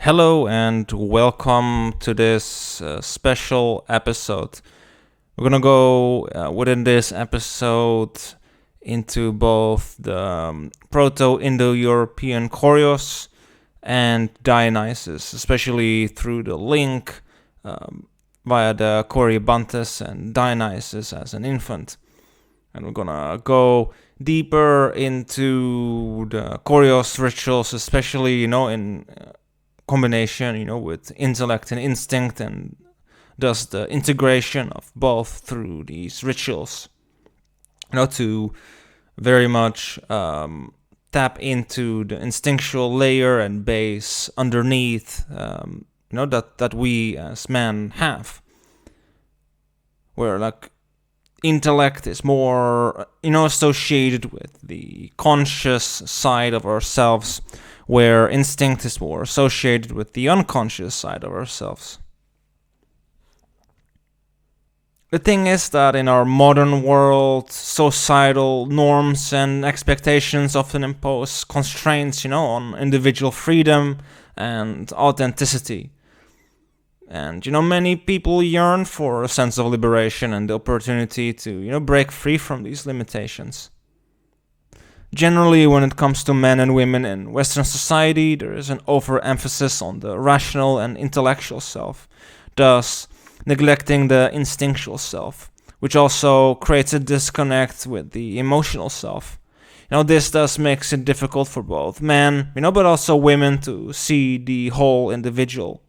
Hello and welcome to this special episode. We're gonna go within this episode into both the Proto-Indo-European Koryos and Dionysus, especially through the link via the Korybantes and Dionysus as an infant. And we're gonna go deeper into the Koryos rituals, especially, in combination, with intellect and instinct, and thus the integration of both through these rituals, to very much tap into the instinctual layer and base underneath, that we as men have, where intellect is more, associated with the conscious side of ourselves, where instinct is more associated with the unconscious side of ourselves. The thing is that in our modern world, societal norms and expectations often impose constraints, on individual freedom and authenticity. And, many people yearn for a sense of liberation and the opportunity to, break free from these limitations. Generally, when it comes to men and women in Western society, there is an overemphasis on the rational and intellectual self, thus neglecting the instinctual self, which also creates a disconnect with the emotional self. This thus makes it difficult for both men, but also women to see the whole individual.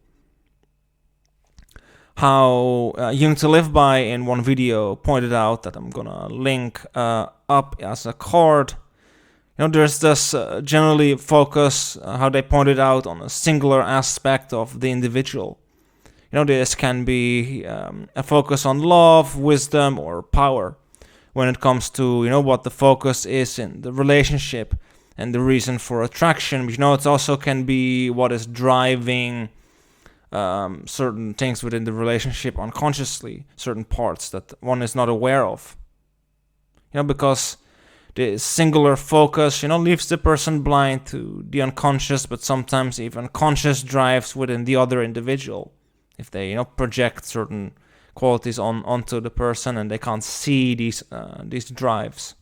How Young to Live By in one video pointed out, that I'm gonna link up as a card. There's this generally focus, how they pointed out, on a singular aspect of the individual. This can be a focus on love, wisdom, or power when it comes to, what the focus is in the relationship and the reason for attraction. It also can be what is driving certain things within the relationship unconsciously, certain parts that one is not aware of. Because the singular focus, leaves the person blind to the unconscious, but sometimes even conscious drives within the other individual. If they, project certain qualities onto the person and they can't see these drives.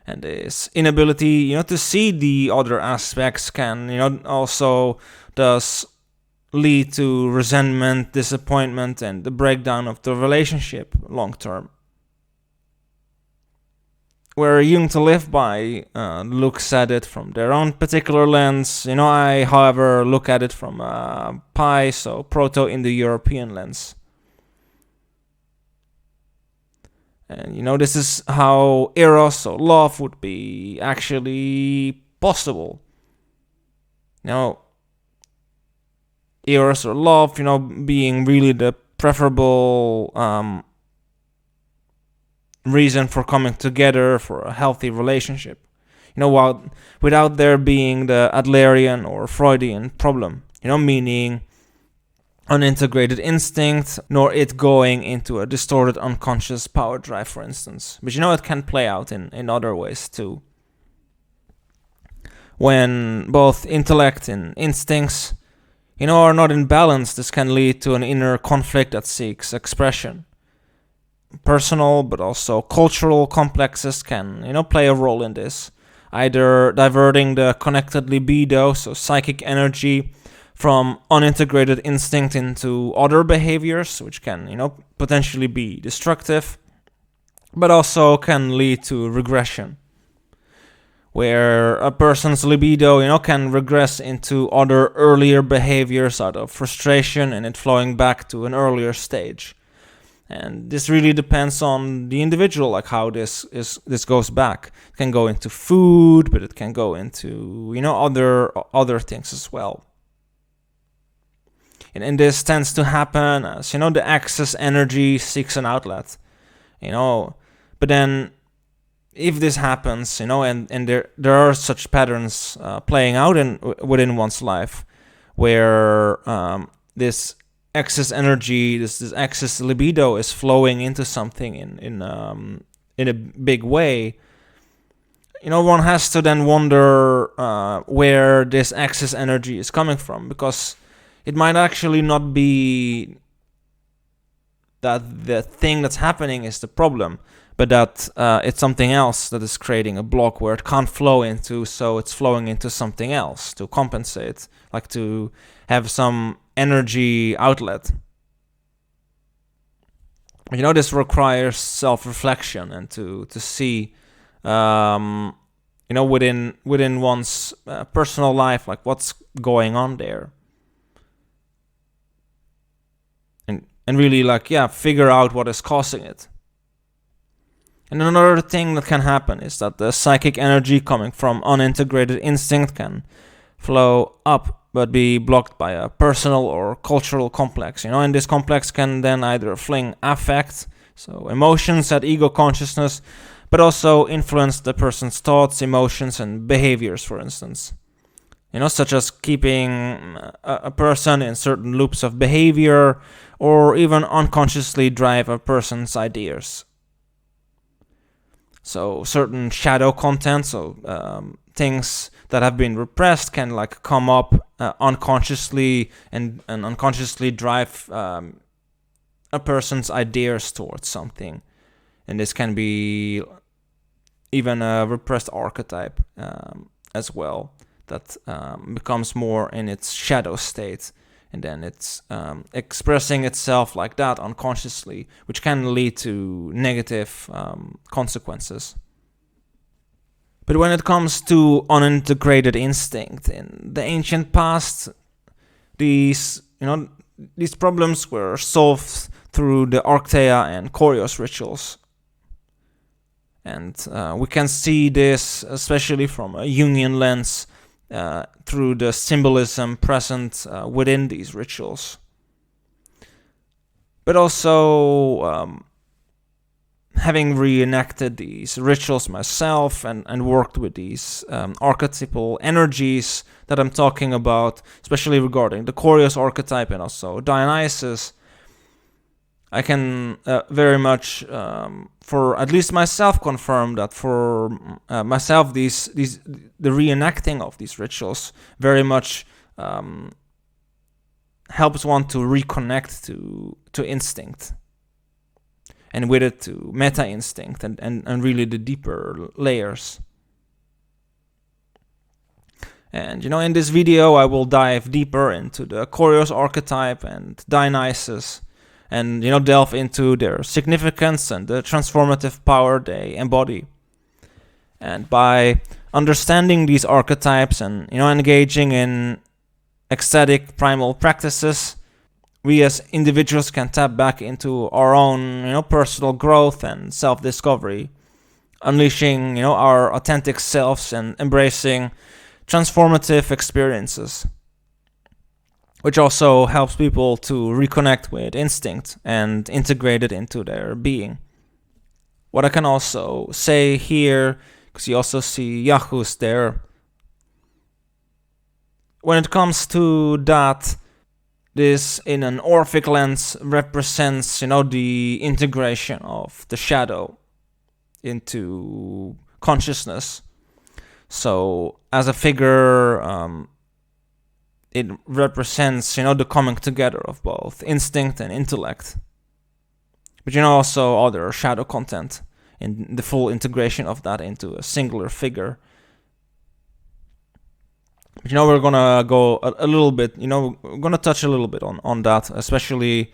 And this inability, to see the other aspects can, also thus lead to resentment, disappointment, and the breakdown of the relationship long term. Where Young to Live By looks at it from their own particular lens, I, however, look at it from a so Proto-Indo-European lens. And, this is how eros, or love, would be actually possible. Eros or love, being really the preferable reason for coming together for a healthy relationship. Without there being the Adlerian or Freudian problem, meaning unintegrated instinct, nor it going into a distorted unconscious power drive, for instance. But it can play out in other ways too. When both intellect and instincts, are not in balance, this can lead to an inner conflict that seeks expression. Personal but also cultural complexes can, play a role in this, either diverting the connected libido, so psychic energy, from unintegrated instinct into other behaviors, which can, potentially be destructive, but also can lead to regression, where a person's libido, can regress into other earlier behaviors out of frustration and it flowing back to an earlier stage. And this really depends on the individual, like how this goes back. It can go into food, but it can go into, other things as well. And this tends to happen as, the excess energy seeks an outlet, But then, if this happens, and there are such patterns playing out within one's life, where this excess energy, this excess libido is flowing into something in a big way, one has to then wonder where this excess energy is coming from, because it might actually not be that the thing that's happening is the problem, but that it's something else that is creating a block where it can't flow into, so it's flowing into something else to compensate, like to have some energy outlet. This requires self-reflection and to see, within one's personal life, like what's going on there. And really, figure out what is causing it. And another thing that can happen is that the psychic energy coming from unintegrated instinct can flow up but be blocked by a personal or cultural complex. And this complex can then either fling affect, so emotions at ego consciousness, but also influence the person's thoughts, emotions, and behaviors, for instance. Such as keeping a person in certain loops of behavior, or even unconsciously drive a person's ideas. So certain shadow content, so things that have been repressed can come up unconsciously and unconsciously drive a person's ideas towards something. And this can be even a repressed archetype as well, that becomes more in its shadow state, and then it's expressing itself like that unconsciously, which can lead to negative consequences. But when it comes to unintegrated instinct, in the ancient past, these problems were solved through the Arkteia and Koryos rituals. And we can see this especially from a Jungian lens through the symbolism present within these rituals. But also, having reenacted these rituals myself and worked with these archetypal energies that I'm talking about, especially regarding the Koryos archetype and also Dionysus, I can very much, for at least myself, confirm that for myself, the reenacting of these rituals very much helps one to reconnect to instinct, and with it to meta instinct and really the deeper layers. And in this video I will dive deeper into the Koryos archetype and Dionysus, and delve into their significance and the transformative power they embody. And by understanding these archetypes and engaging in ecstatic primal practices, we as individuals can tap back into our own personal growth and self-discovery, unleashing our authentic selves and embracing transformative experiences, which also helps people to reconnect with instinct and integrate it into their being. What I can also say here, because you also see Yahus there, when it comes to that, this in an Orphic lens represents the integration of the shadow into consciousness. So as a figure, it represents, the coming together of both instinct and intellect. But also other shadow content in the full integration of that into a singular figure. But we're gonna go a little bit, we're gonna touch a little bit on that, especially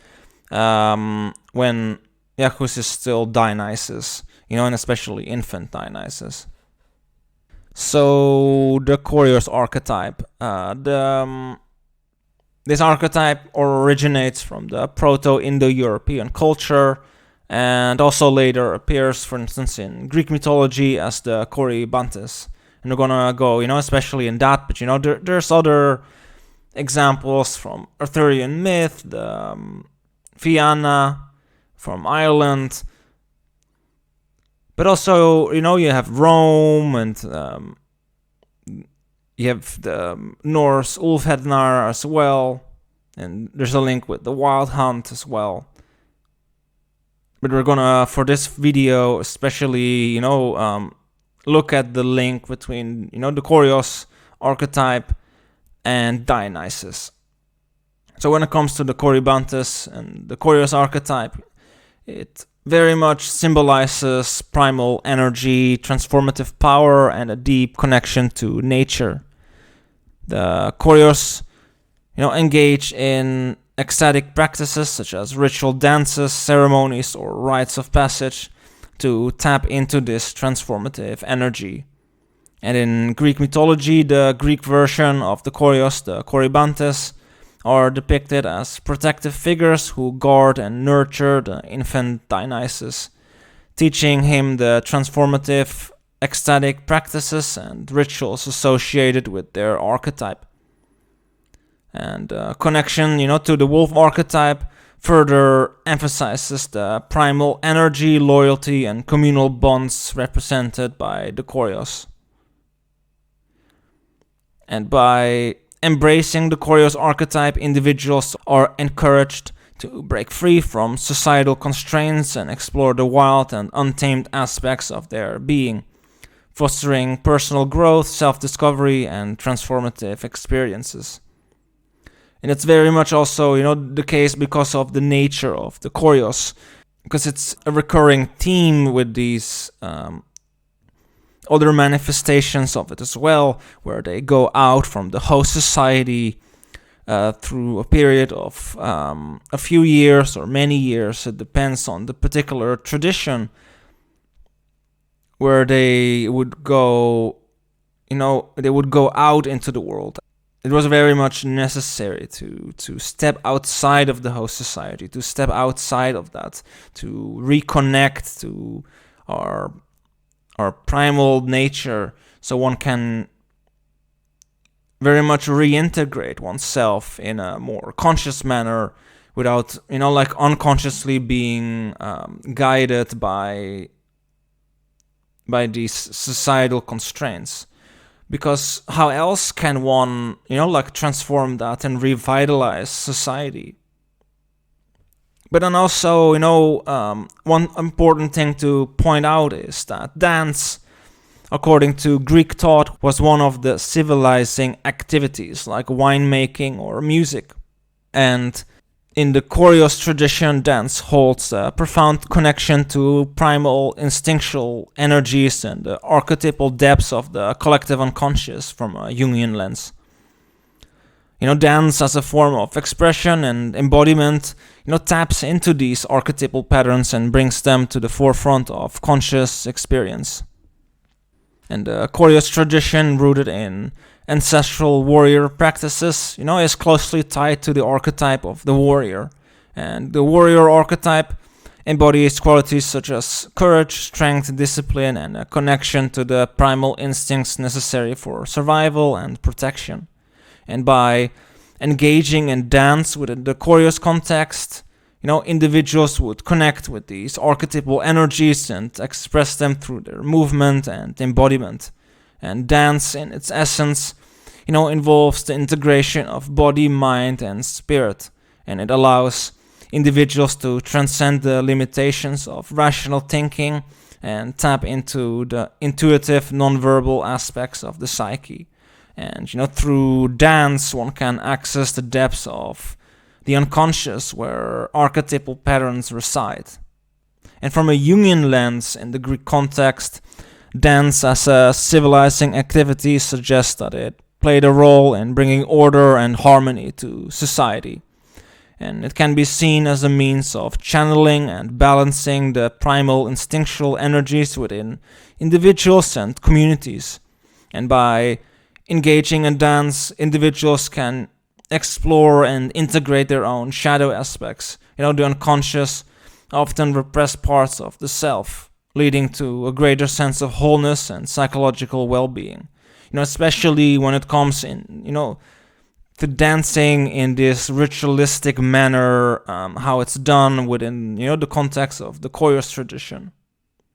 when Yahus is still Dionysus, and especially infant Dionysus. So the Koryos archetype, this archetype originates from the Proto-Indo-European culture, and also later appears, for instance, in Greek mythology as the Korybantes. And we're gonna go, especially in that, but there's other examples from Arthurian myth, the Fianna from Ireland. But also, you have Rome, and you have the Norse Ulfhednar as well, and there's a link with the Wild Hunt as well. But we're gonna, for this video, especially, look at the link between, the Koryos archetype and Dionysus. So when it comes to the Korybantes and the Koryos archetype, it very much symbolizes primal energy, transformative power, and a deep connection to nature. The Koryos, engage in ecstatic practices such as ritual dances, ceremonies, or rites of passage to tap into this transformative energy. And in Greek mythology, the Greek version of the Koryos, the Korybantes, are depicted as protective figures who guard and nurture the infant Dionysus, teaching him the transformative ecstatic practices and rituals associated with their archetype. And connection, to the wolf archetype further emphasizes the primal energy, loyalty, and communal bonds represented by the Koryos. And by embracing the Koryos archetype, individuals are encouraged to break free from societal constraints and explore the wild and untamed aspects of their being, fostering personal growth, self-discovery, and transformative experiences. And it's very much also, the case because of the nature of the Koryos, because it's a recurring theme with these other manifestations of it as well, where they go out from the host society through a period of a few years or many years. It depends on the particular tradition, where they would go, they would go out into the world. It was very much necessary to step outside of the host society, to step outside of that, to reconnect to our primal nature, so one can very much reintegrate oneself in a more conscious manner without, unconsciously being guided by these societal constraints. Because how else can one, transform that and revitalize society? But then also, one important thing to point out is that dance, according to Greek thought, was one of the civilizing activities, like winemaking or music. And in the Koryos tradition, dance holds a profound connection to primal instinctual energies and the archetypal depths of the collective unconscious from a Jungian lens. Dance as a form of expression and embodiment, taps into these archetypal patterns and brings them to the forefront of conscious experience. And the Koryos tradition, rooted in ancestral warrior practices, is closely tied to the archetype of the warrior. And the warrior archetype embodies qualities such as courage, strength, discipline, and a connection to the primal instincts necessary for survival and protection. And by engaging in dance within the Koryos context, individuals would connect with these archetypal energies and express them through their movement and embodiment. And dance, in its essence, involves the integration of body, mind, and spirit. And it allows individuals to transcend the limitations of rational thinking and tap into the intuitive, nonverbal aspects of the psyche. And, through dance, one can access the depths of the unconscious where archetypal patterns reside. And from a Jungian lens, in the Greek context, dance as a civilizing activity suggests that it played a role in bringing order and harmony to society. And it can be seen as a means of channeling and balancing the primal instinctual energies within individuals and communities. And by engaging in dance, individuals can explore and integrate their own shadow aspects, the unconscious, often repressed parts of the self, leading to a greater sense of wholeness and psychological well-being. Especially when it comes in, to dancing in this ritualistic manner, how it's done within, the context of the Koryos tradition.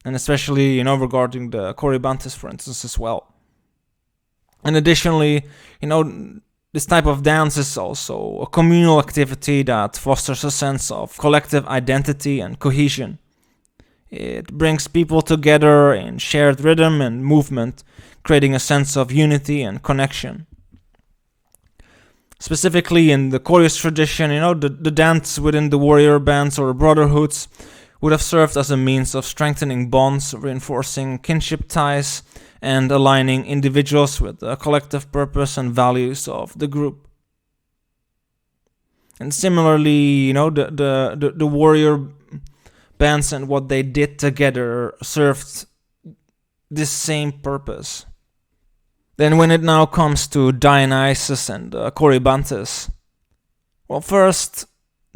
And especially, regarding the Korybantes, for instance, as well. And additionally, this type of dance is also a communal activity that fosters a sense of collective identity and cohesion. It brings people together in shared rhythm and movement, creating a sense of unity and connection. Specifically in the Koryos tradition, the dance within the warrior bands or brotherhoods would have served as a means of strengthening bonds, reinforcing kinship ties, and aligning individuals with the collective purpose and values of the group. And similarly, the warrior bands and what they did together served this same purpose. Then when it now comes to Dionysus and Corybantes, well, first,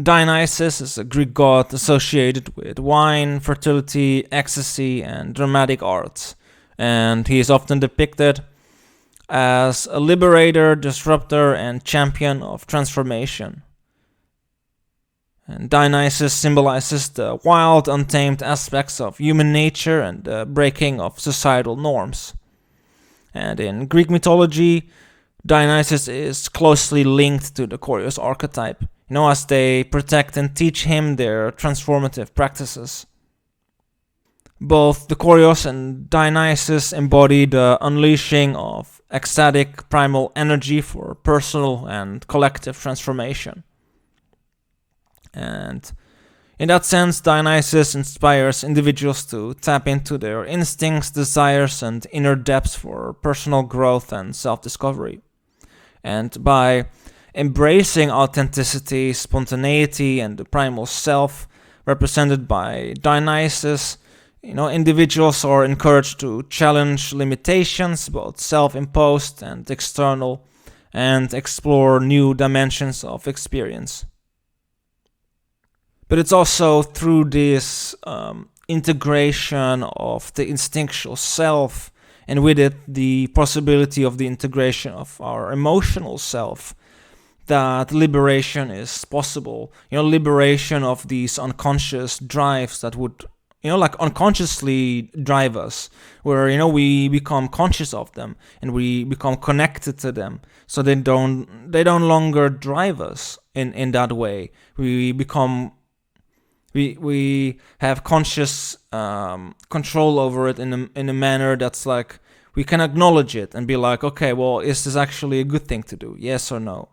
Dionysus is a Greek god associated with wine, fertility, ecstasy, and dramatic arts, and he is often depicted as a liberator, disruptor, and champion of transformation. And Dionysus symbolizes the wild, untamed aspects of human nature and the breaking of societal norms. And in Greek mythology, Dionysus is closely linked to the Koryos archetype, as they protect and teach him their transformative practices. Both the Koryos and Dionysus embody the unleashing of ecstatic primal energy for personal and collective transformation. And in that sense, Dionysus inspires individuals to tap into their instincts, desires, and inner depths for personal growth and self-discovery. And by embracing authenticity, spontaneity, and the primal self represented by Dionysus, individuals are encouraged to challenge limitations, both self-imposed and external, and explore new dimensions of experience. But it's also through this integration of the instinctual self, and with it the possibility of the integration of our emotional self, that liberation is possible. Liberation of these unconscious drives that would, unconsciously drive us, where, we become conscious of them and we become connected to them. So they don't longer drive us in that way. We have conscious control over it in a manner that's like, we can acknowledge it and be like, okay, well, is this actually a good thing to do? Yes or no?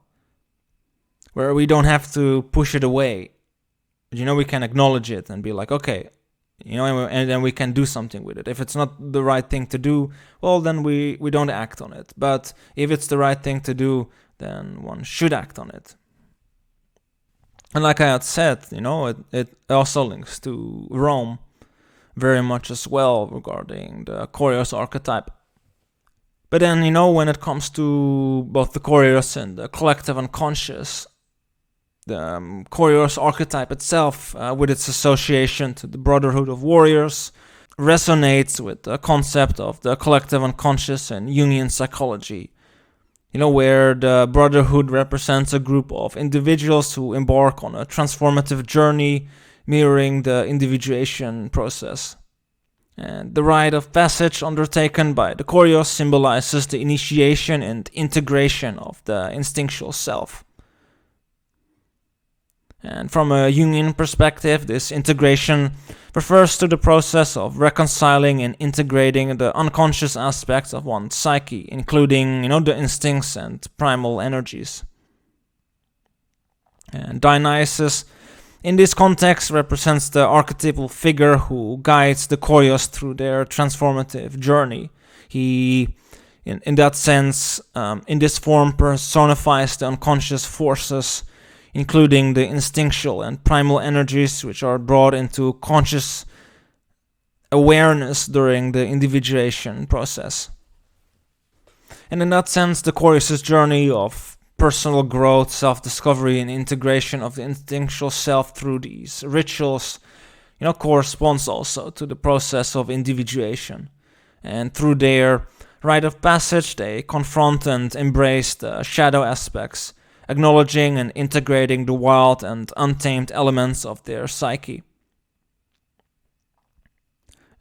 Where we don't have to push it away. We can acknowledge it and be like, okay, and then we can do something with it. If it's not the right thing to do, well, then we don't act on it. But if it's the right thing to do, then one should act on it. And like I had said, it also links to Rome very much as well regarding the Koryos archetype. But then, when it comes to both the Koryos and the collective unconscious, the Koryos archetype itself, with its association to the Brotherhood of Warriors, resonates with the concept of the collective unconscious and Jungian psychology. Where the Brotherhood represents a group of individuals who embark on a transformative journey, mirroring the individuation process. And the rite of passage undertaken by the Koryos symbolizes the initiation and integration of the instinctual self. And from a Jungian perspective, this integration refers to the process of reconciling and integrating the unconscious aspects of one's psyche, including, the instincts and primal energies. And Dionysus, in this context, represents the archetypal figure who guides the Koryos through their transformative journey. He, in that sense, in this form, personifies the unconscious forces, including the instinctual and primal energies which are brought into conscious awareness during the individuation process. And in that sense, the Koryos' journey of personal growth, self-discovery, and integration of the instinctual self through these rituals, corresponds also to the process of individuation. And through their rite of passage, they confront and embrace the shadow aspects, acknowledging and integrating the wild and untamed elements of their psyche.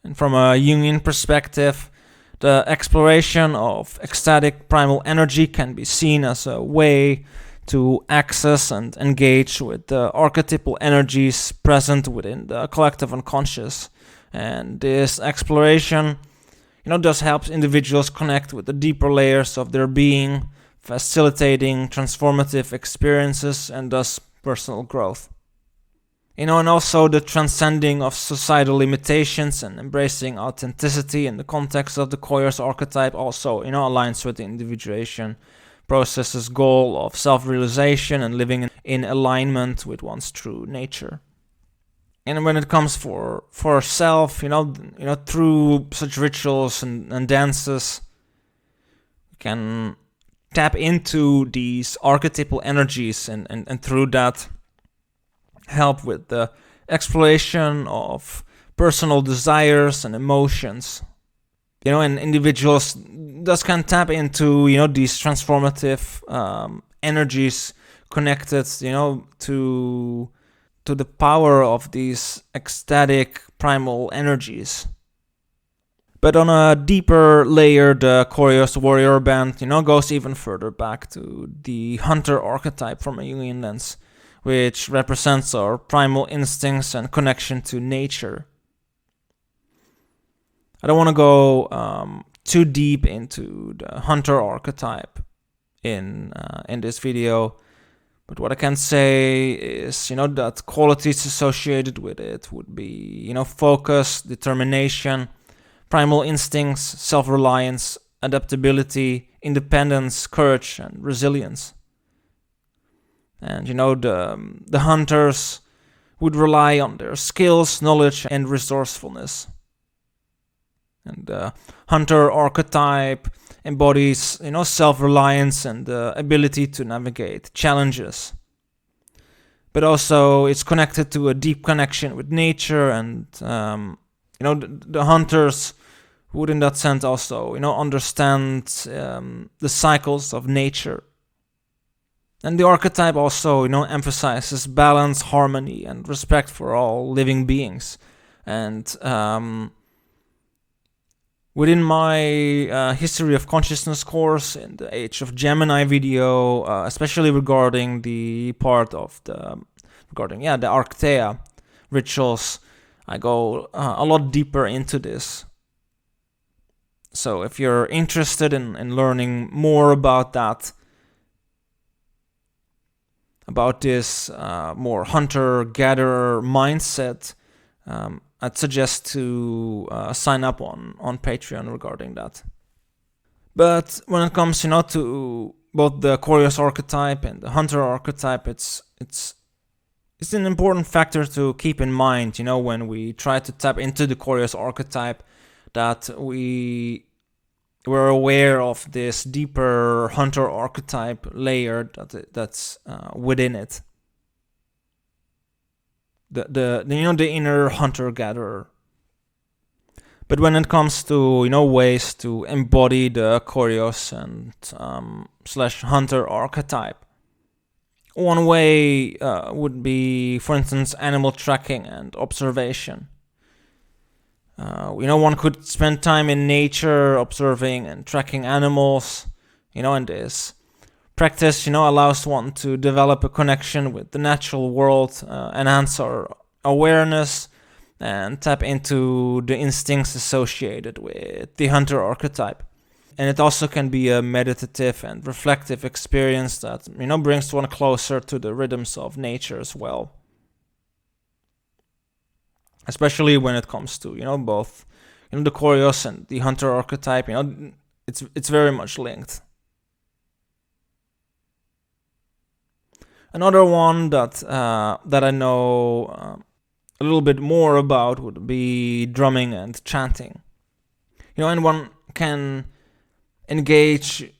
And from a Jungian perspective, the exploration of ecstatic primal energy can be seen as a way to access and engage with the archetypal energies present within the collective unconscious, And this exploration, thus helps individuals connect with the deeper layers of their being, facilitating transformative experiences and thus personal growth. And also the transcending of societal limitations and embracing authenticity in the context of the Koryos archetype also, aligns with the individuation process's goal of self-realization and living in alignment with one's true nature. And when it comes for self, through such rituals and dances, you can tap into these archetypal energies and through that help with the exploration of personal desires and emotions. And individuals thus can tap into, these transformative energies connected, to the power of these ecstatic primal energies. But on a deeper layer, the Koryos warrior band, goes even further back to the hunter archetype from a Jungian lens, which represents our primal instincts and connection to nature. I don't want to go too deep into the hunter archetype in this video, but what I can say is, that qualities associated with it would be, focus, determination, primal instincts, self-reliance, adaptability, independence, courage, and resilience. And the hunters would rely on their skills, knowledge, and resourcefulness. And the hunter archetype embodies, self-reliance and the ability to navigate challenges. But also it's connected to a deep connection with nature, and the hunters would in that sense also, understand the cycles of nature. And the archetype also, emphasizes balance, harmony, and respect for all living beings. And within my History of Consciousness course in the Age of Gemini video, especially regarding the part of the Arkteia rituals, I go a lot deeper into this. So if you're interested in learning more about that, about this more hunter-gatherer mindset, I'd suggest to sign up on Patreon regarding that. But when it comes, to both the Koryos archetype and the hunter archetype, it's an important factor to keep in mind, when we try to tap into the Koryos archetype, that we're aware of this deeper hunter archetype layer that's within it. The inner hunter-gatherer. But when it comes to ways to embody the Koryos and / hunter archetype, one way would be, for instance, animal tracking and observation. One could spend time in nature observing and tracking animals, and this practice, allows one to develop a connection with the natural world, enhance our awareness, and tap into the instincts associated with the hunter archetype. And it also can be a meditative and reflective experience that, brings one closer to the rhythms of nature as well. Especially when it comes to, both, the Koryos and the hunter archetype, it's very much linked. Another one that I know a little bit more about would be drumming and chanting. And one can engage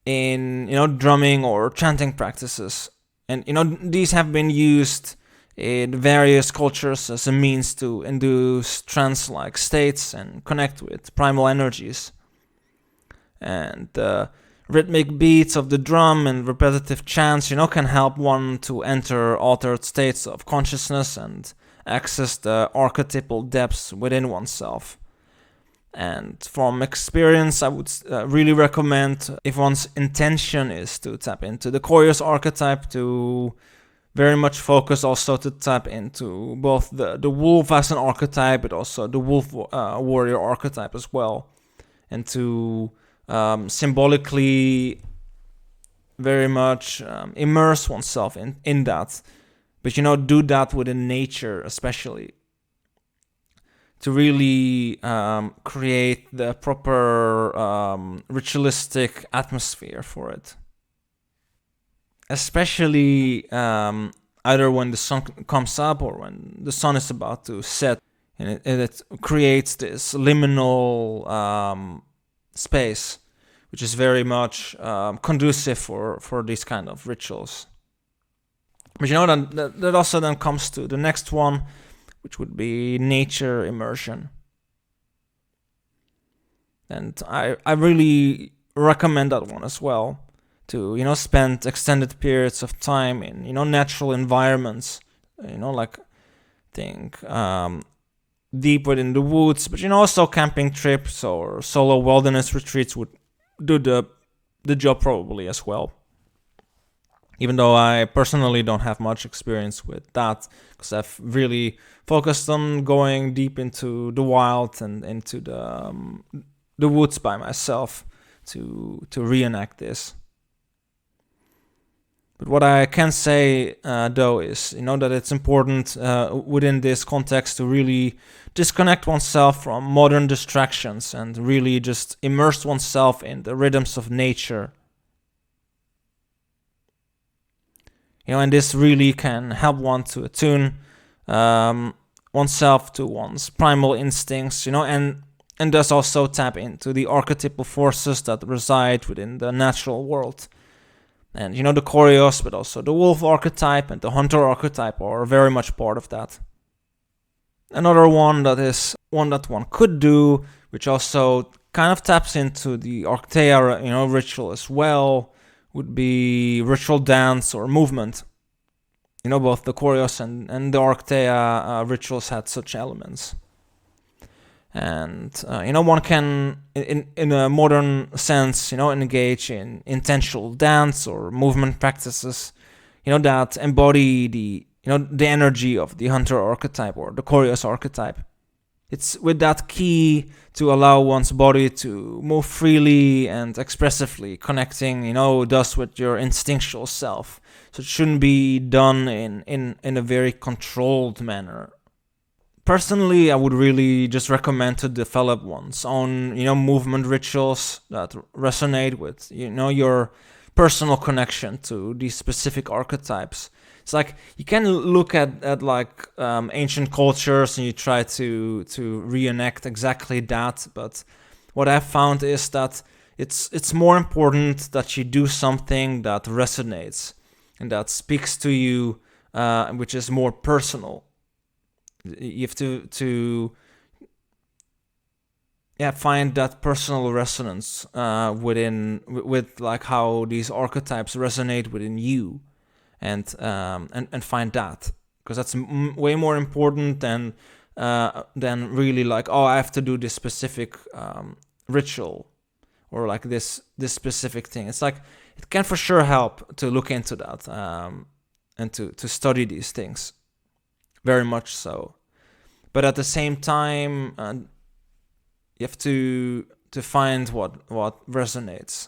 in, drumming or chanting practices. And, these have been used in various cultures as a means to induce trance-like states and connect with primal energies. And the rhythmic beats of the drum and repetitive chants, can help one to enter altered states of consciousness and access the archetypal depths within oneself. And from experience, I would really recommend, if one's intention is to tap into the Koryos archetype, to very much focus also to tap into both the wolf as an archetype, but also the wolf warrior archetype as well, and to symbolically very much immerse oneself in that, but do that within nature, especially to really create the proper ritualistic atmosphere for it. Especially either when the sun comes up or when the sun is about to set, and it creates this liminal space, which is very much conducive for these kind of rituals. But that also then comes to the next one, which would be nature immersion. And I really recommend that one as well, to spend extended periods of time in natural environments, like think deep within the woods, but also camping trips or solo wilderness retreats would do the job probably as well. Even though I personally don't have much experience with that, because I've really focused on going deep into the wild and into the woods by myself to reenact this. But what I can say, though, is that it's important within this context to really disconnect oneself from modern distractions and really just immerse oneself in the rhythms of nature. And this really can help one to attune oneself to one's primal instincts, and thus also tap into the archetypal forces that reside within the natural world. And the Koryos, but also the wolf archetype and the hunter archetype are very much part of that. Another one that is one that one could do, which also kind of taps into the Arkteia, ritual as well, would be ritual dance or movement. Both the Koryos and the Arkteia rituals had such elements. And, one can, in a modern sense, engage in intentional dance or movement practices, that embody the energy of the hunter archetype or the Koryos archetype. It's with that key to allow one's body to move freely and expressively, connecting, thus with your instinctual self. So it shouldn't be done in a very controlled manner. Personally, I would really just recommend to develop one's own, movement rituals that resonate with, your personal connection to these specific archetypes. It's like you can look at like ancient cultures and you try to reenact exactly that, but what I've found is that it's more important that you do something that resonates and that speaks to you, which is more personal. You have to find that personal resonance with like how these archetypes resonate within you, and find that, because that's way more important than really like, oh, I have to do this specific ritual or like this specific thing. It's like it can for sure help to look into that and to study these things. Very much so. But at the same time, you have to find what resonates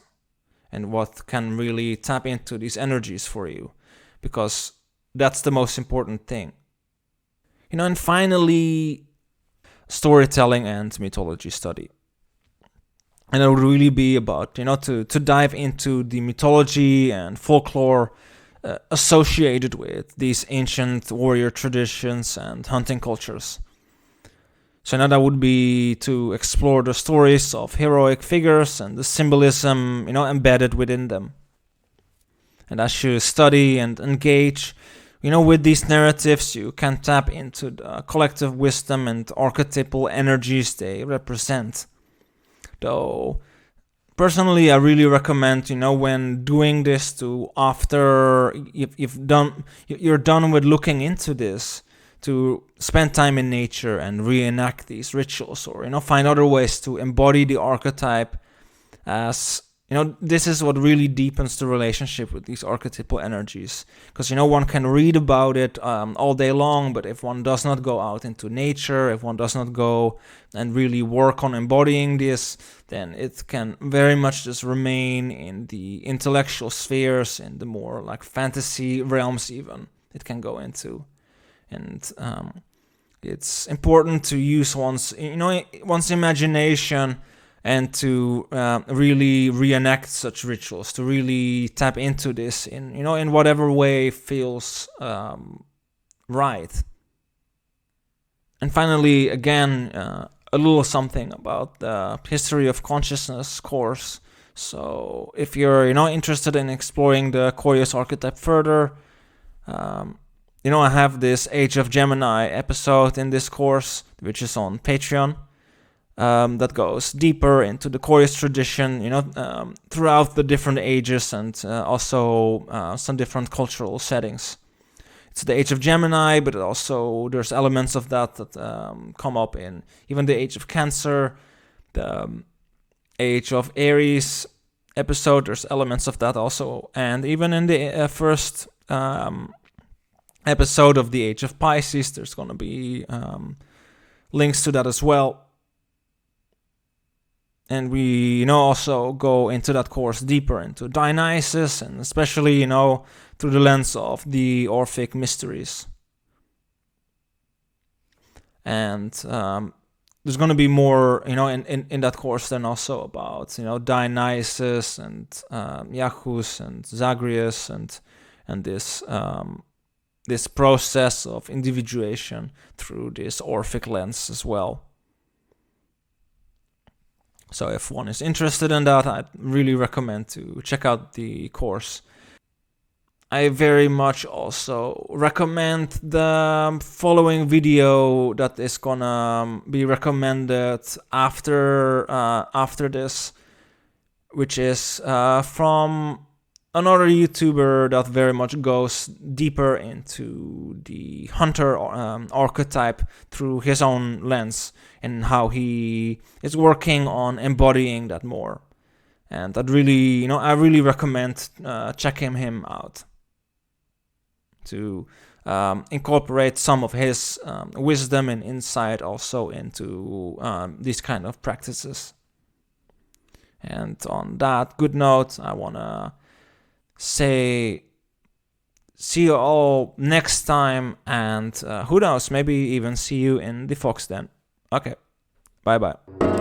and what can really tap into these energies for you, because that's the most important thing. And finally, storytelling and mythology study. And it would really be about, to dive into the mythology and folklore associated with these ancient warrior traditions and hunting cultures. So now that would be to explore the stories of heroic figures and the symbolism, embedded within them. And as you study and engage, with these narratives, you can tap into the collective wisdom and archetypal energies they represent. Though personally, I really recommend, when doing this, to after you're done with looking into this, to spend time in nature and reenact these rituals, or find other ways to embody the archetype as this is what really deepens the relationship with these archetypal energies. Because, one can read about it all day long, but if one does not go out into nature, if one does not go and really work on embodying this, then it can very much just remain in the intellectual spheres, in the more like fantasy realms even it can go into. And it's important to use one's imagination and to really reenact such rituals, to really tap into this in whatever way feels right. And finally, again, a little something about the History of Consciousness course. So if you're interested in exploring the Koryos archetype further, I have this Age of Gemini episode in this course, which is on Patreon. That goes deeper into the Koryos tradition, throughout the different ages and also some different cultural settings. It's the Age of Gemini, but also there's elements of that come up in even the Age of Cancer, the Age of Aries episode. There's elements of that also, and even in the first episode of the Age of Pisces, there's going to be links to that as well. And we, also go into that course deeper into Dionysus, and especially, through the lens of the Orphic mysteries. And there's going to be more, in that course then also about, Dionysus and Iacchus and Zagreus and this process of individuation through this Orphic lens as well. So if one is interested in that, I'd really recommend to check out the course. I very much also recommend the following video that is gonna be recommended after this, which is from another YouTuber that very much goes deeper into the hunter archetype through his own lens and how he is working on embodying that more. And I'd really, I really recommend checking him out to incorporate some of his wisdom and insight also into these kind of practices. And on that good note, I want to say see you all next time, and who knows, maybe even see you in the Fox Den. Okay, bye bye.